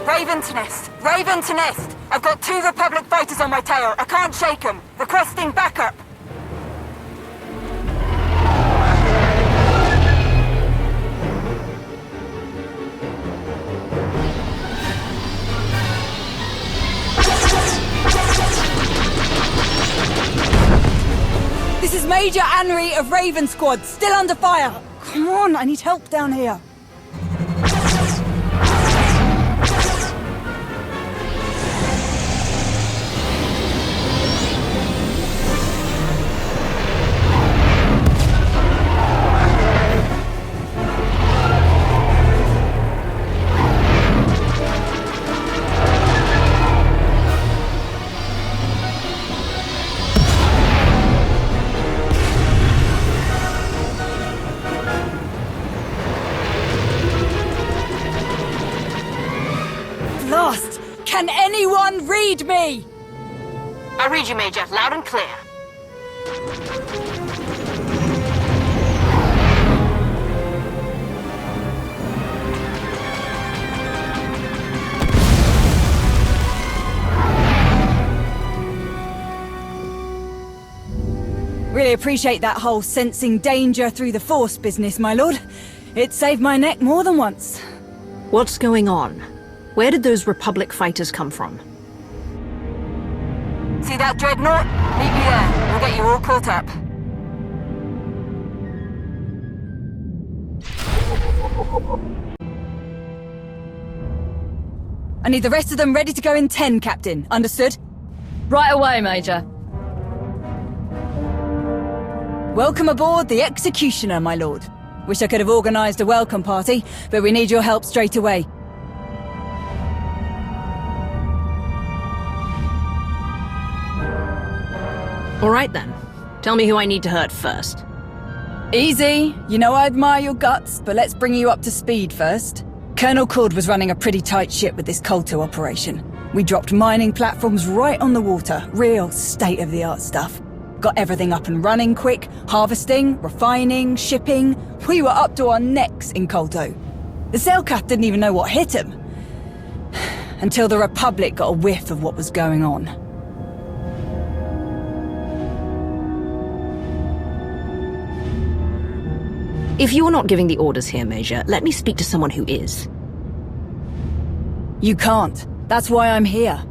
Raven to nest! Raven to nest! I've got 2 Republic fighters on my tail. I can't shake them. Requesting backup. This is Major Anri of Raven Squad, still under fire. Come on, I need help down here. Lost! Can anyone read me? I read you, Major, loud and clear. Really appreciate that whole sensing danger through the Force business, my lord. It saved my neck more than once. What's going on? Where did those Republic fighters come from? See that dreadnought? Meet me there. We'll get you all caught up. I need the rest of them ready to go in 10, Captain. Understood? Right away, Major. Welcome aboard the Executioner, my lord. Wish I could have organised a welcome party, but we need your help straight away. All right then. Tell me who I need to hurt first. Easy. You know I admire your guts, but let's bring you up to speed first. Colonel Cord was running a pretty tight ship with this Kolto operation. We dropped mining platforms right on the water. Real state-of-the-art stuff. Got everything up and running quick. Harvesting, refining, shipping. We were up to our necks in Kolto. The Selkath didn't even know what hit him. Until the Republic got a whiff of what was going on. If you're not giving the orders here, Major, let me speak to someone who is. You can't. That's why I'm here.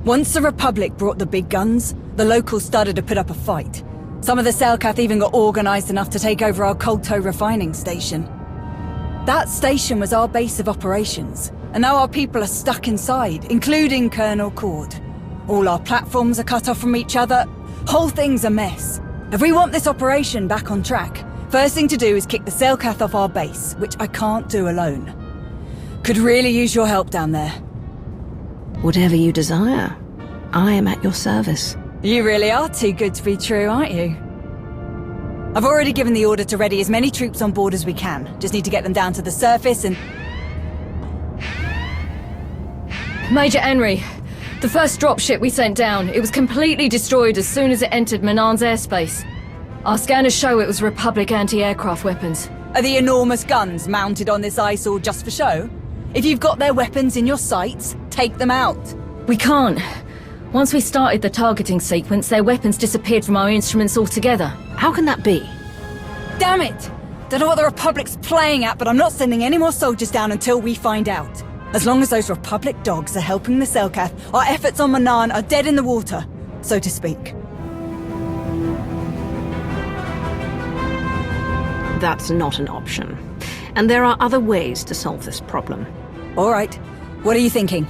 Once the Republic brought the big guns, the locals started to put up a fight. Some of the Selkath even got organized enough to take over our Kolto refining station. That station was our base of operations, and now our people are stuck inside, including Colonel Cord. All our platforms are cut off from each other. Whole thing's a mess. If we want this operation back on track, first thing to do is kick the Selkath off our base, which I can't do alone. Could really use your help down there. Whatever you desire, I am at your service. You really are too good to be true, aren't you? I've already given the order to ready as many troops on board as we can. Just need to get them down to the surface and... Major Henry, the first dropship we sent down, it was completely destroyed as soon as it entered Manan's airspace. Our scanners show it was Republic anti-aircraft weapons. Are the enormous guns mounted on this eyesore just for show? If you've got their weapons in your sights, take them out. We can't. Once we started the targeting sequence, their weapons disappeared from our instruments altogether. How can that be? Damn it! Don't know what the Republic's playing at, but I'm not sending any more soldiers down until we find out. As long as those Republic dogs are helping the Selkath, our efforts on Manan are dead in the water, so to speak. That's not an option. And there are other ways to solve this problem. All right. What are you thinking?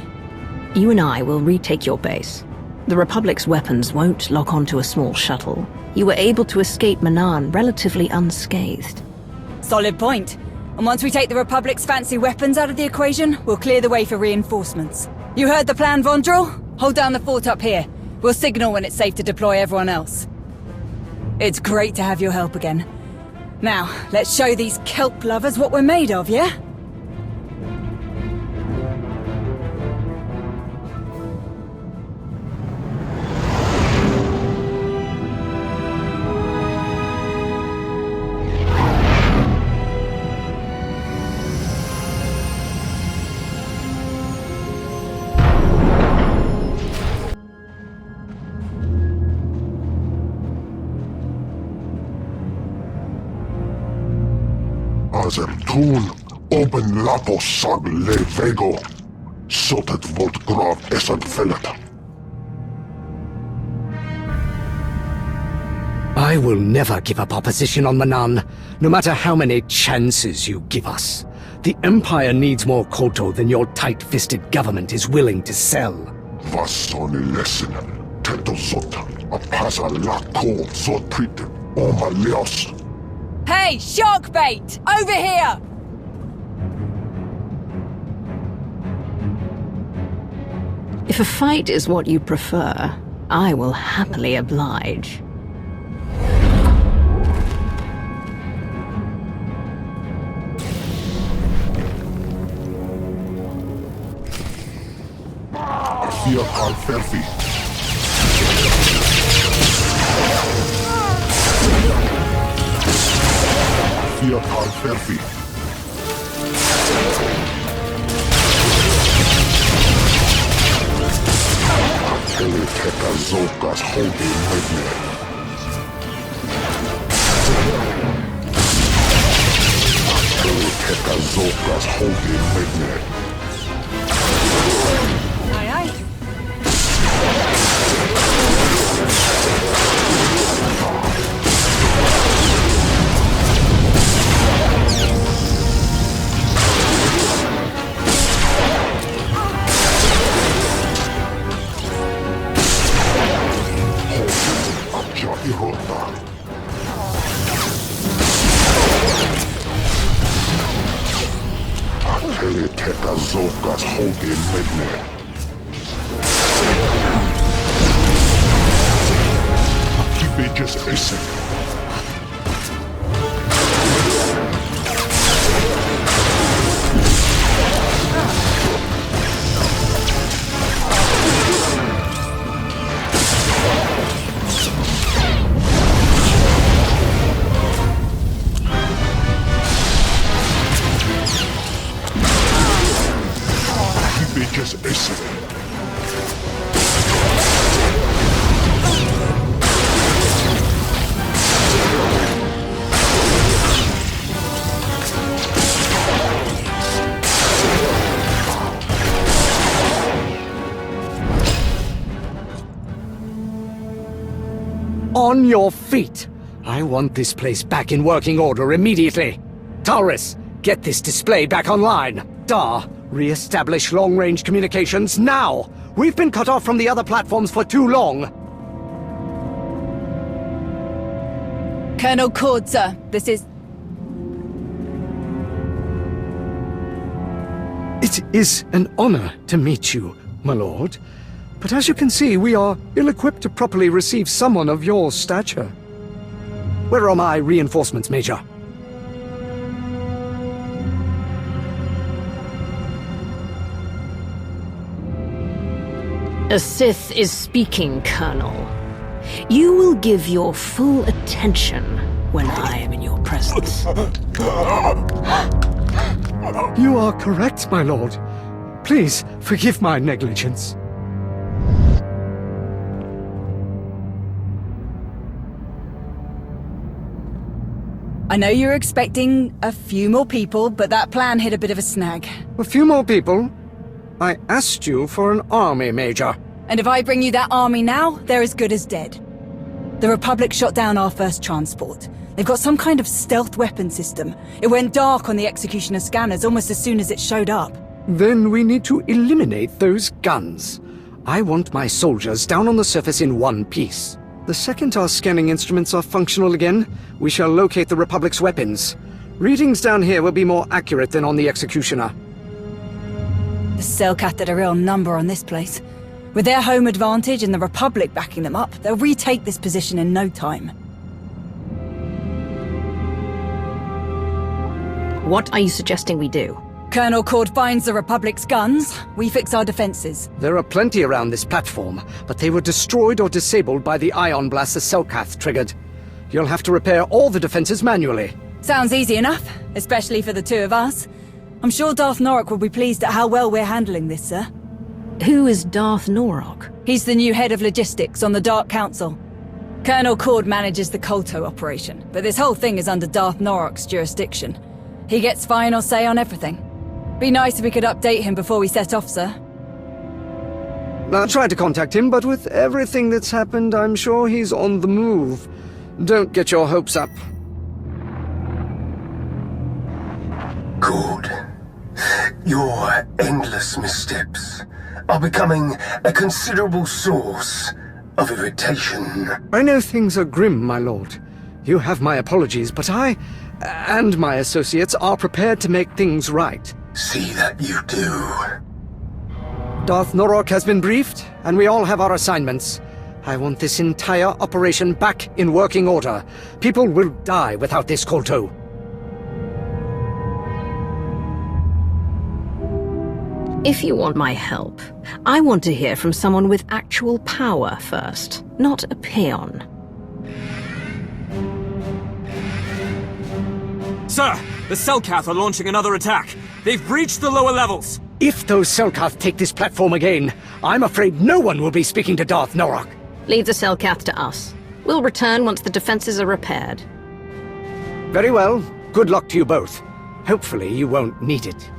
You and I will retake your base. The Republic's weapons won't lock onto a small shuttle. You were able to escape Manan relatively unscathed. Solid point. And once we take the Republic's fancy weapons out of the equation, we'll clear the way for reinforcements. You heard the plan, Vondrel? Hold down the fort up here. We'll signal when it's safe to deploy everyone else. It's great to have your help again. Now, let's show these kelp lovers what we're made of, yeah? Tun, open lapos sag le vego, sotet volt grav esad fellet. I will never give up opposition on Manan, no matter how many chances you give us. The Empire needs more Koto than your tight-fisted government is willing to sell. Vassoni lesson, teto zot, apasa la ko zotrite, oma leos. Hey, shark bait! Over here! If a fight is what you prefer, I will happily oblige. Fia al ferfi. Fia al ferfi. Ele teka zokas holding medne. Ele teka zokas holding medne. Aye, aye. Apja irota. Ele teka zokas holding medne. Bitches acing. Bitches acing. On your feet! I want this place back in working order immediately. Taurus, get this display back online. Dar, re-establish long-range communications now! We've been cut off from the other platforms for too long. Colonel Cord, sir, this is... It is an honor to meet you, my lord. But as you can see, we are ill-equipped to properly receive someone of your stature. Where are my reinforcements, Major? A Sith is speaking, Colonel. You will give your full attention when I am in your presence. You are correct, my lord. Please, forgive my negligence. I know you're expecting a few more people, but that plan hit a bit of a snag. A few more people? I asked you for an army, Major. And if I bring you that army now, they're as good as dead. The Republic shot down our first transport. They've got some kind of stealth weapon system. It went dark on the Executioner scanners almost as soon as it showed up. Then we need to eliminate those guns. I want my soldiers down on the surface in one piece. The second our scanning instruments are functional again, we shall locate the Republic's weapons. Readings down here will be more accurate than on the Executioner. The Selkath did a real number on this place. With their home advantage and the Republic backing them up, they'll retake this position in no time. What are you suggesting we do? Colonel Cord finds the Republic's guns, we fix our defenses. There are plenty around this platform, but they were destroyed or disabled by the ion blast the Selkath triggered. You'll have to repair all the defenses manually. Sounds easy enough, especially for the two of us. I'm sure Darth Norok will be pleased at how well we're handling this, sir. Who is Darth Norok? He's the new head of logistics on the Dark Council. Colonel Cord manages the Kolto operation, but this whole thing is under Darth Norok's jurisdiction. He gets final say on everything. Be nice if we could update him before we set off, sir. I tried to contact him, but with everything that's happened, I'm sure he's on the move. Don't get your hopes up. Good. Your endless missteps are becoming a considerable source of irritation. I know things are grim, my lord. You have my apologies, but I, and my associates, are prepared to make things right. See that you do. Darth Norok has been briefed, and we all have our assignments. I want this entire operation back in working order. People will die without this Kolto. If you want my help, I want to hear from someone with actual power first, not a peon. Sir, the Selkath are launching another attack. They've breached the lower levels. If those Selkath take this platform again, I'm afraid no one will be speaking to Darth Norok. Leave the Selkath to us. We'll return once the defenses are repaired. Very well. Good luck to you both. Hopefully you won't need it.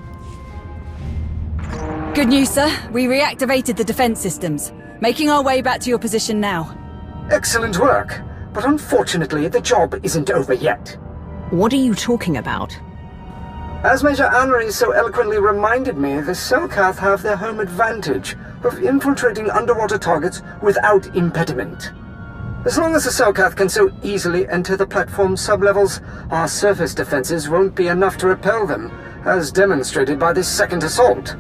Good news, sir. We reactivated the defense systems. Making our way back to your position now. Excellent work. But unfortunately, the job isn't over yet. What are you talking about? As Major Anri so eloquently reminded me, the Selkath have their home advantage of infiltrating underwater targets without impediment. As long as the Selkath can so easily enter the platform's sublevels, our surface defenses won't be enough to repel them, as demonstrated by this second assault.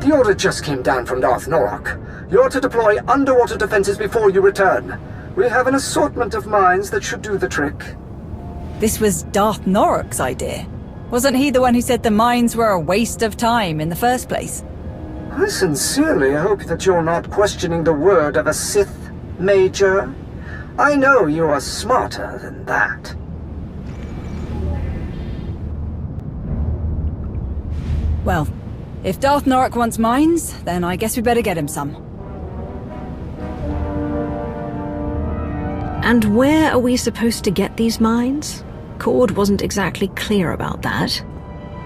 The order just came down from Darth Norok. You're to deploy underwater defenses before you return. We have an assortment of mines that should do the trick. This was Darth Norok's idea. Wasn't he the one who said the mines were a waste of time in the first place? I sincerely hope that you're not questioning the word of a Sith, Major. I know you are smarter than that. Well, if Darth Norok wants mines, then I guess we better get him some. And where are we supposed to get these mines? Cord wasn't exactly clear about that.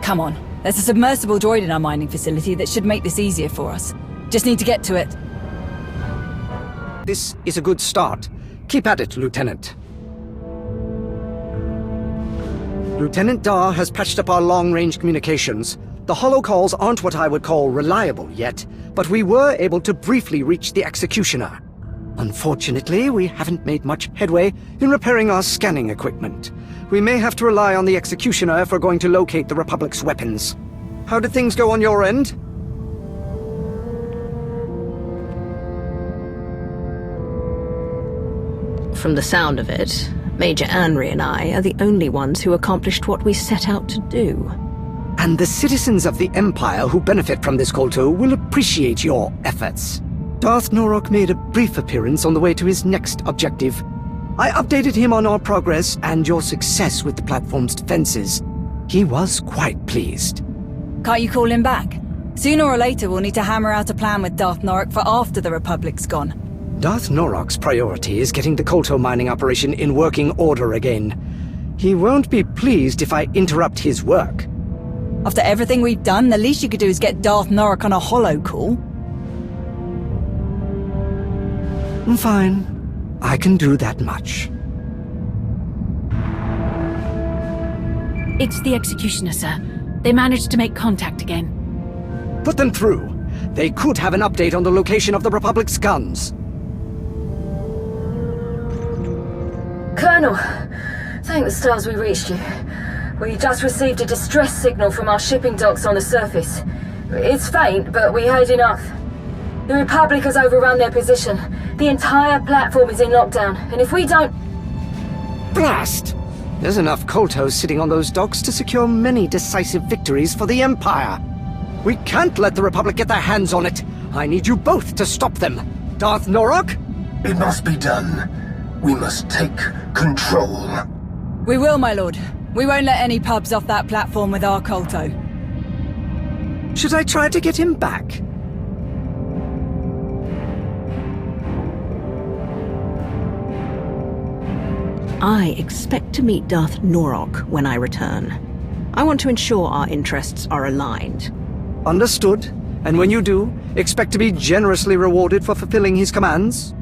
Come on, there's a submersible droid in our mining facility that should make this easier for us. Just need to get to it. This is a good start. Keep at it, Lieutenant. Lieutenant Dar has patched up our long-range communications. The holocalls aren't what I would call reliable yet, but we were able to briefly reach the Executioner. Unfortunately, we haven't made much headway in repairing our scanning equipment. We may have to rely on the Executioner if we're going to locate the Republic's weapons. How did things go on your end? From the sound of it, Major Anri and I are the only ones who accomplished what we set out to do. And the citizens of the Empire who benefit from this Kolto will appreciate your efforts. Darth Norok made a brief appearance on the way to his next objective. I updated him on our progress and your success with the platform's defenses. He was quite pleased. Can't you call him back? Sooner or later we'll need to hammer out a plan with Darth Norok for after the Republic's gone. Darth Norok's priority is getting the Kolto mining operation in working order again. He won't be pleased if I interrupt his work. After everything we've done, the least you could do is get Darth Norok on a holo call. Fine. I can do that much. It's the Executioner, sir. They managed to make contact again. Put them through. They could have an update on the location of the Republic's guns. Colonel, thank the stars we reached you. We just received a distress signal from our shipping docks on the surface. It's faint, but we heard enough. The Republic has overrun their position. The entire platform is in lockdown, and if we don't... Blast! There's enough Koltos sitting on those docks to secure many decisive victories for the Empire. We can't let the Republic get their hands on it. I need you both to stop them. Darth Norok? It must be done. We must take control. We will, my lord. We won't let any pubs off that platform with our Kolto. Should I try to get him back? I expect to meet Darth Norok when I return. I want to ensure our interests are aligned. Understood. And when you do, expect to be generously rewarded for fulfilling his commands?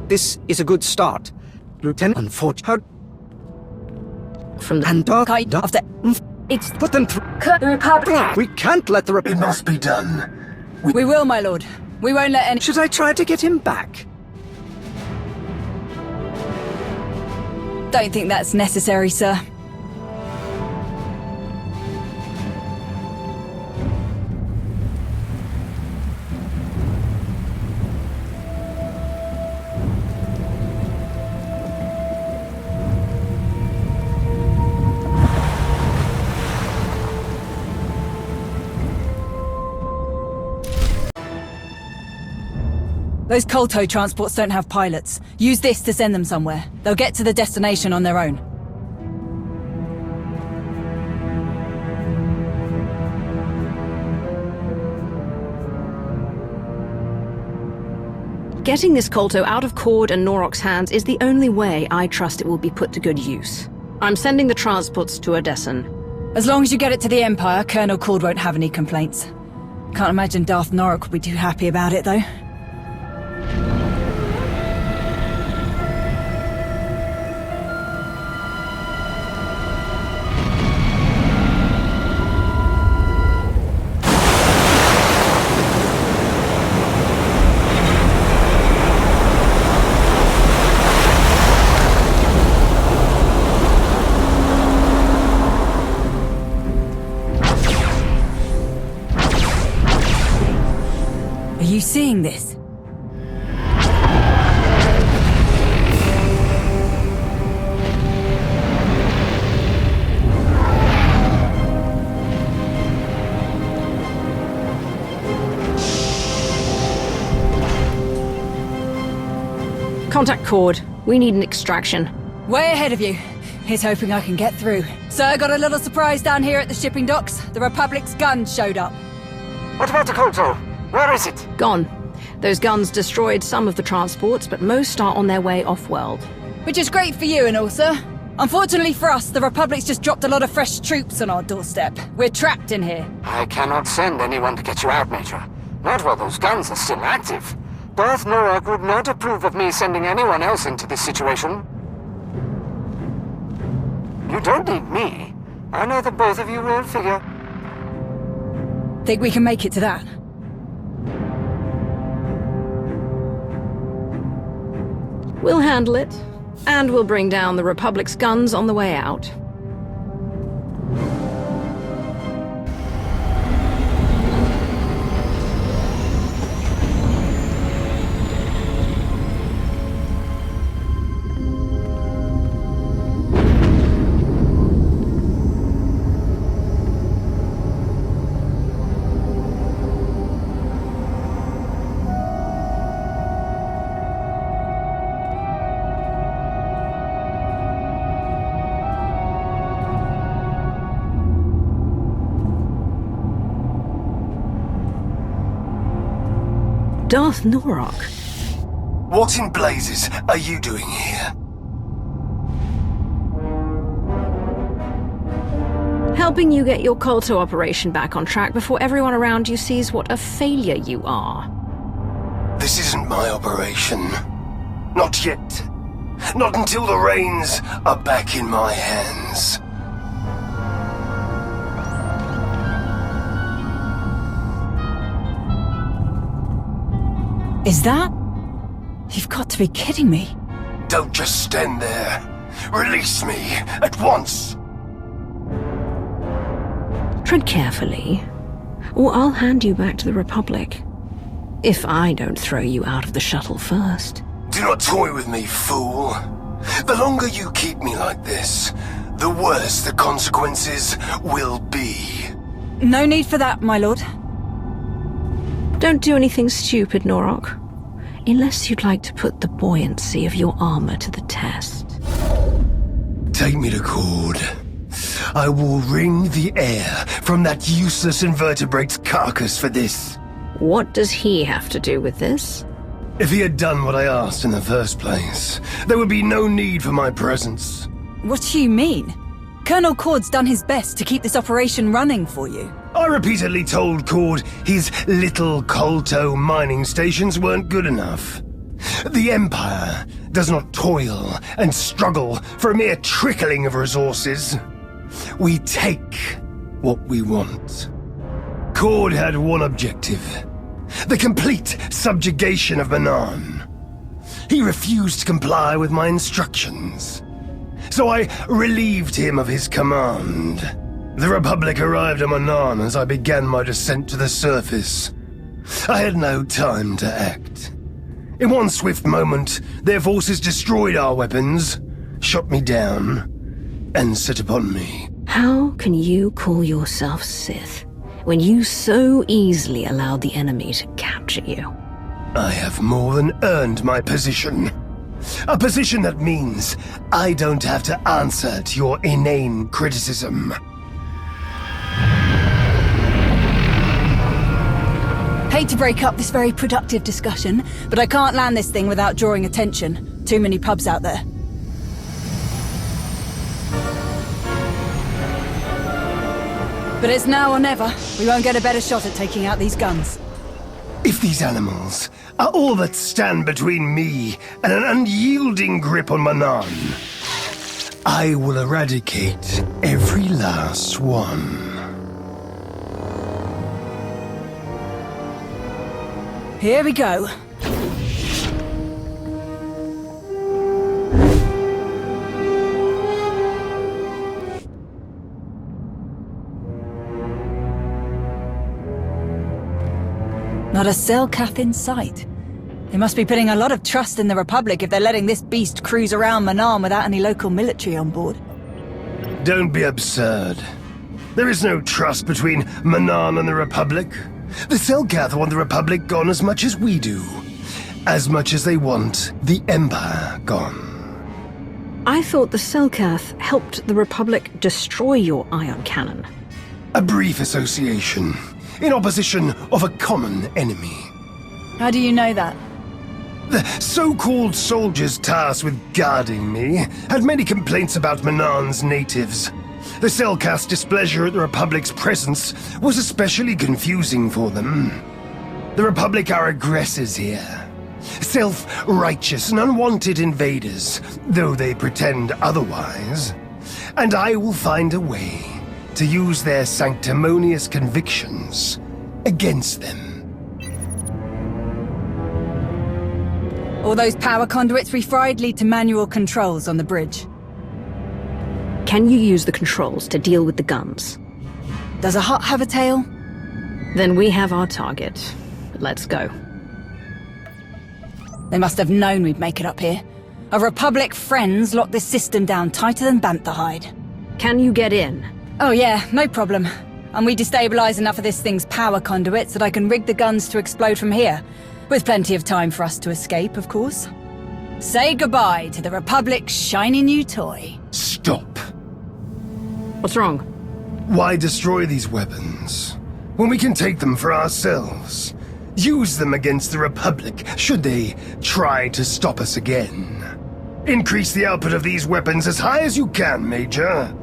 This is a good start. Lieutenant, unfortunately. From the And dark after. It's... Put them through. The Republic. We can't let the It must be done. We will, my lord. We won't let any... Should I try to get him back? Don't think that's necessary, sir. Those Kolto transports don't have pilots. Use this to send them somewhere. They'll get to the destination on their own. Getting this Kolto out of Cord and Norok's hands is the only way I trust it will be put to good use. I'm sending the transports to Odessen. As long as you get it to the Empire, Colonel Cord won't have any complaints. Can't imagine Darth Norok will be too happy about it, though. Are you seeing this? Contact Cord. We need an extraction. Way ahead of you. Here's hoping I can get through. So I got a little surprise down here at the shipping docks. The Republic's guns showed up. What about the Kolto? Where is it? Gone. Those guns destroyed some of the transports, but most are on their way off-world. Which is great for you and all, sir. Unfortunately for us, the Republic's just dropped a lot of fresh troops on our doorstep. We're trapped in here. I cannot send anyone to get you out, Major. Not while those guns are still active. Darth Norok would not approve of me sending anyone else into this situation. You don't need me. I know that both of you will figure. Think we can make it to that? We'll handle it. And we'll bring down the Republic's guns on the way out. Darth Norok? What in blazes are you doing here? Helping you get your Kolto operation back on track before everyone around you sees what a failure you are. This isn't my operation. Not yet. Not until the reins are back in my hands. Is that? You've got to be kidding me. Don't just stand there. Release me at once. Tread carefully, or I'll hand you back to the Republic. If I don't throw you out of the shuttle first. Do not toy with me, fool. The longer you keep me like this, the worse the consequences will be. No need for that, my lord. Don't do anything stupid, Norok. Unless you'd like to put the buoyancy of your armor to the test. Take me to Cord. I will wring the air from that useless invertebrate's carcass for this. What does he have to do with this? If he had done what I asked in the first place, there would be no need for my presence. What do you mean? Colonel Cord's done his best to keep this operation running for you. I repeatedly told Cord his little Colto mining stations weren't good enough. The Empire does not toil and struggle for a mere trickling of resources. We take what we want. Cord had one objective: the complete subjugation of Manaan. He refused to comply with my instructions, so I relieved him of his command. The Republic arrived at Manaan as I began my descent to the surface. I had no time to act. In one swift moment, their forces destroyed our weapons, shot me down, and set upon me. How can you call yourself Sith when you so easily allowed the enemy to capture you? I have more than earned my position. A position that means I don't have to answer to your inane criticism. Hate to break up this very productive discussion, but I can't land this thing without drawing attention. Too many pubs out there. But it's now or never. We won't get a better shot at taking out these guns. If these animals are all that stand between me and an unyielding grip on Manaan, I will eradicate every last one. Here we go. Not a Selkath in sight. They must be putting a lot of trust in the Republic if they're letting this beast cruise around Manaan without any local military on board. Don't be absurd. There is no trust between Manaan and the Republic. The Selkath want the Republic gone as much as we do. As much as they want the Empire gone. I thought the Selkath helped the Republic destroy your ion cannon. A brief association, in opposition of a common enemy. How do you know that? The so-called soldiers tasked with guarding me had many complaints about Manaan's natives. The Selkath's displeasure at the Republic's presence was especially confusing for them. The Republic are aggressors here. Self-righteous and unwanted invaders, though they pretend otherwise. And I will find a way to use their sanctimonious convictions against them. All those power conduits we fried lead to manual controls on the bridge. Can you use the controls to deal with the guns? Does a hut have a tail? Then we have our target. Let's go. They must have known we'd make it up here. Our Republic friends locked this system down tighter than bantha hide. Can you get in? Oh yeah, no problem. And we destabilize enough of this thing's power conduits that I can rig the guns to explode from here. With plenty of time for us to escape, of course. Say goodbye to the Republic's shiny new toy. Stop. What's wrong? Why destroy these weapons when we can take them for ourselves? Use them against the Republic should they try to stop us again. Increase the output of these weapons as high as you can, Major.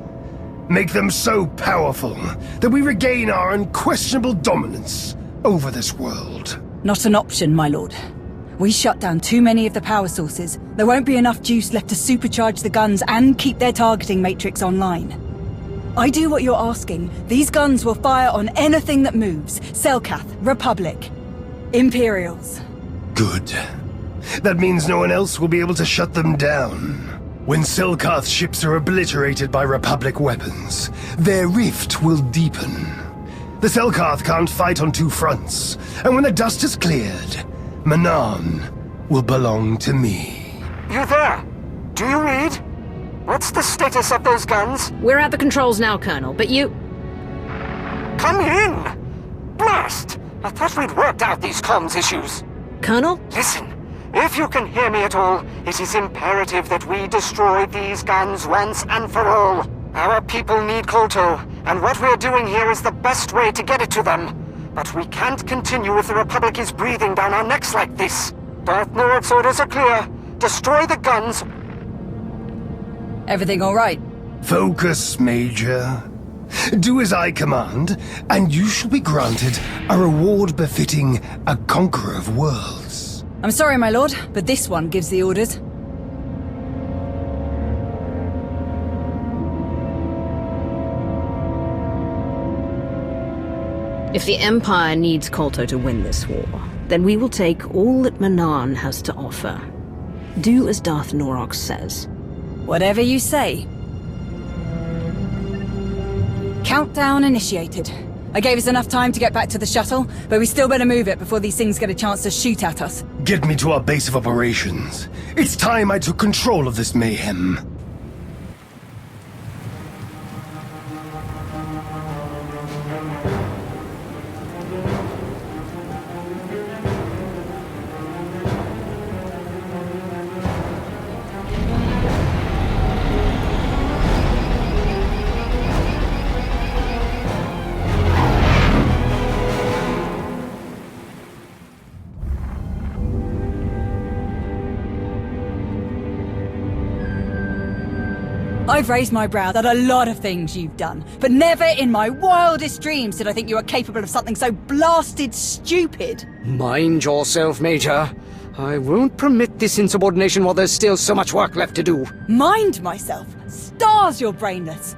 Make them so powerful that we regain our unquestionable dominance over this world. Not an option, my lord. We shut down too many of the power sources. There won't be enough juice left to supercharge the guns and keep their targeting matrix online. I do what you're asking. These guns will fire on anything that moves. Selkath, Republic, Imperials. Good. That means no one else will be able to shut them down. When Selkath ships are obliterated by Republic weapons, their rift will deepen. The Selkath can't fight on two fronts, and when the dust is cleared, Manaan will belong to me. You there? Do you read? What's the status of those guns? We're at the controls now, Colonel, but you... Come in! Blast! I thought we'd worked out these comms issues. Colonel? Listen, if you can hear me at all, it is imperative that we destroy these guns once and for all. Our people need Kolto, and what we're doing here is the best way to get it to them. But we can't continue if the Republic is breathing down our necks like this. Darth Norok's orders are clear. Destroy the guns. Everything all right? Focus, Major. Do as I command, and you shall be granted a reward befitting a conqueror of worlds. I'm sorry, my lord, but this one gives the orders. If the Empire needs Kolto to win this war, then we will take all that Manaan has to offer. Do as Darth Norok says. Whatever you say. Countdown initiated. I gave us enough time to get back to the shuttle, but we still better move it before these things get a chance to shoot at us. Get me to our base of operations. It's time I took control of this mayhem. I've raised my brow at a lot of things you've done, but never in my wildest dreams did I think you were capable of something so blasted stupid. Mind yourself, Major. I won't permit this insubordination while there's still so much work left to do. Mind myself? Stars, you're brainless.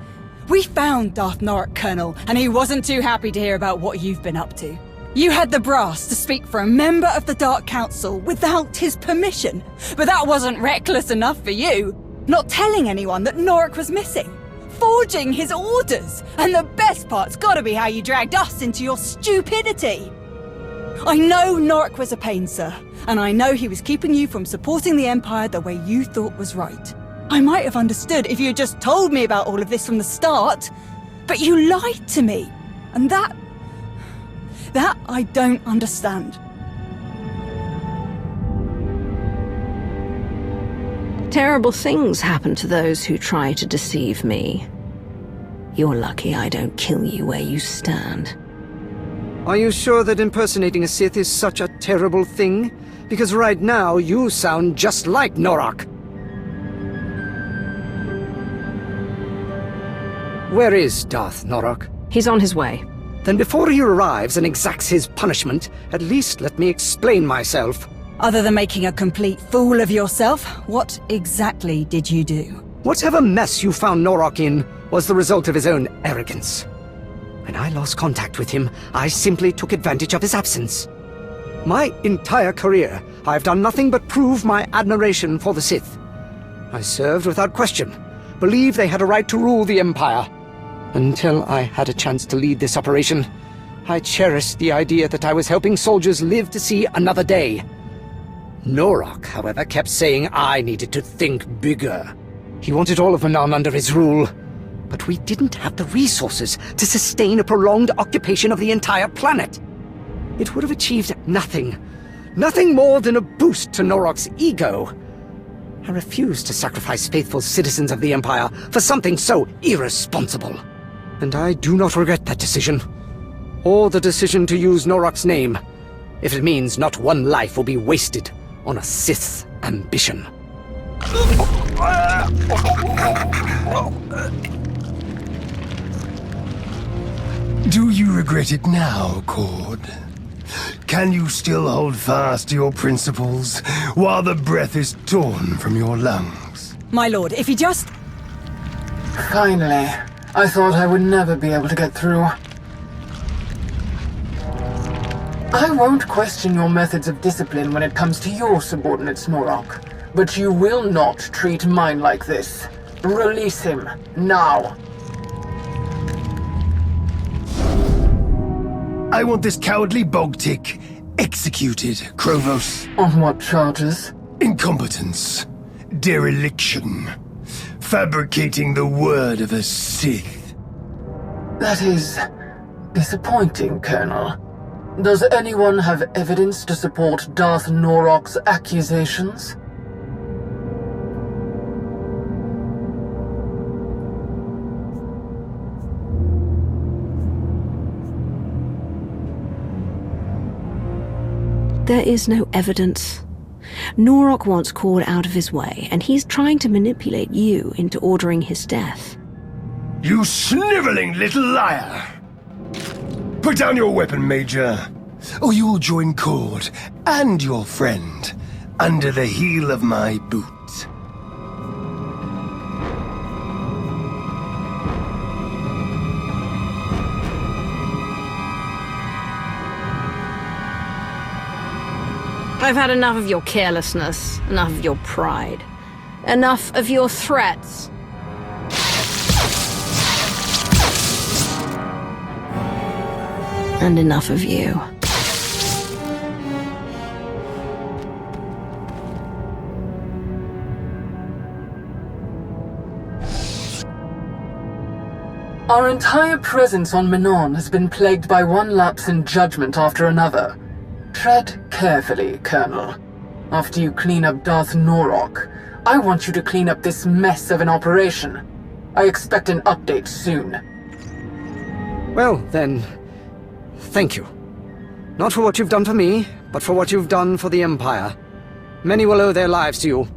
We found Darth Norok, Colonel, and he wasn't too happy to hear about what you've been up to. You had the brass to speak for a member of the Dark Council without his permission, but that wasn't reckless enough for you. Not telling anyone that Norok was missing. Forging his orders. And the best part's gotta be how you dragged us into your stupidity. I know Norok was a pain, sir. And I know he was keeping you from supporting the Empire the way you thought was right. I might have understood if you had just told me about all of this from the start. But you lied to me. And that I don't understand. Terrible things happen to those who try to deceive me. You're lucky I don't kill you where you stand. Are you sure that impersonating a Sith is such a terrible thing? Because right now, you sound just like Norok. Where is Darth Norok? He's on his way. Then before he arrives and exacts his punishment, at least let me explain myself. Other than making a complete fool of yourself, what exactly did you do? Whatever mess you found Norok in was the result of his own arrogance. When I lost contact with him, I simply took advantage of his absence. My entire career, I've done nothing but prove my admiration for the Sith. I served without question, believed they had a right to rule the Empire. Until I had a chance to lead this operation, I cherished the idea that I was helping soldiers live to see another day. Norok, however, kept saying I needed to think bigger. He wanted all of Manaan under his rule. But we didn't have the resources to sustain a prolonged occupation of the entire planet. It would have achieved nothing. Nothing more than a boost to Norok's ego. I refused to sacrifice faithful citizens of the Empire for something so irresponsible. And I do not regret that decision. Or the decision to use Norok's name, if it means not one life will be wasted on a Sith's ambition. Do you regret it now, Cord? Can you still hold fast to your principles while the breath is torn from your lungs? My lord, if you just... Finally. I thought I would never be able to get through. I won't question your methods of discipline when it comes to your subordinates, Norok. But you will not treat mine like this. Release him, now. I want this cowardly bog-tick executed, Krovos. On what charges? Incompetence. Dereliction. Fabricating the word of a Sith. That is disappointing, Colonel. Does anyone have evidence to support Darth Norok's accusations? There is no evidence. Norok wants Cord out of his way, and he's trying to manipulate you into ordering his death. You sniveling little liar! Put down your weapon, Major, or you will join Cord and your friend under the heel of my boot. I've had enough of your carelessness, enough of your pride, enough of your threats. And enough of you. Our entire presence on Manon has been plagued by one lapse in judgment after another. Tread carefully, Colonel. After you clean up Darth Norok, I want you to clean up this mess of an operation. I expect an update soon. Well, then, thank you. Not for what you've done for me, but for what you've done for the Empire. Many will owe their lives to you.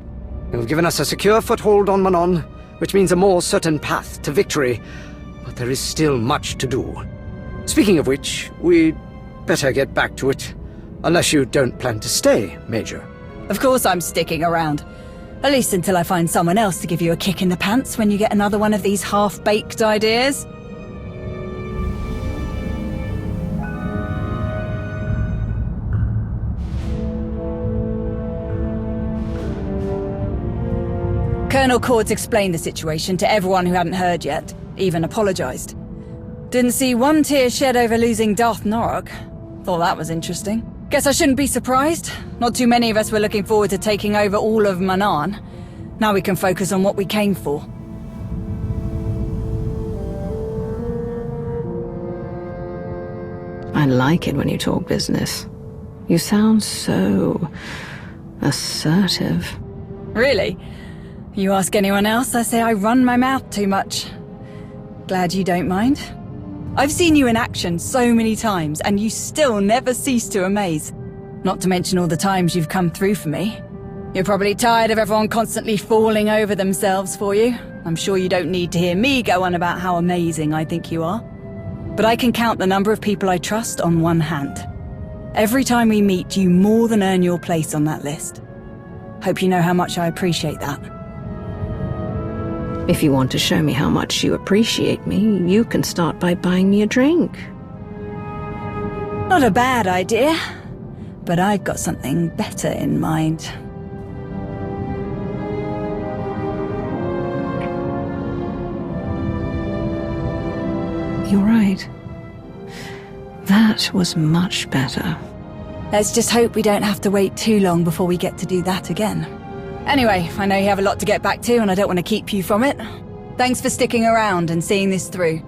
You've given us a secure foothold on Manon, which means a more certain path to victory. But there is still much to do. Speaking of which, we'd better get back to it. Unless you don't plan to stay, Major. Of course I'm sticking around. At least until I find someone else to give you a kick in the pants when you get another one of these half-baked ideas. Colonel Cord's explained the situation to everyone who hadn't heard yet, even apologized. Didn't see one tear shed over losing Darth Norok. Thought that was interesting. Guess I shouldn't be surprised. Not too many of us were looking forward to taking over all of Manon. Now we can focus on what we came for. I like it when you talk business. You sound so assertive. Really? You ask anyone else, I say I run my mouth too much. Glad you don't mind. I've seen you in action so many times, and you still never cease to amaze. Not to mention all the times you've come through for me. You're probably tired of everyone constantly falling over themselves for you. I'm sure you don't need to hear me go on about how amazing I think you are. But I can count the number of people I trust on one hand. Every time we meet, you more than earn your place on that list. Hope you know how much I appreciate that. If you want to show me how much you appreciate me, you can start by buying me a drink. Not a bad idea, but I've got something better in mind. You're right. That was much better. Let's just hope we don't have to wait too long before we get to do that again. Anyway, I know you have a lot to get back to, and I don't want to keep you from it. Thanks for sticking around and seeing this through.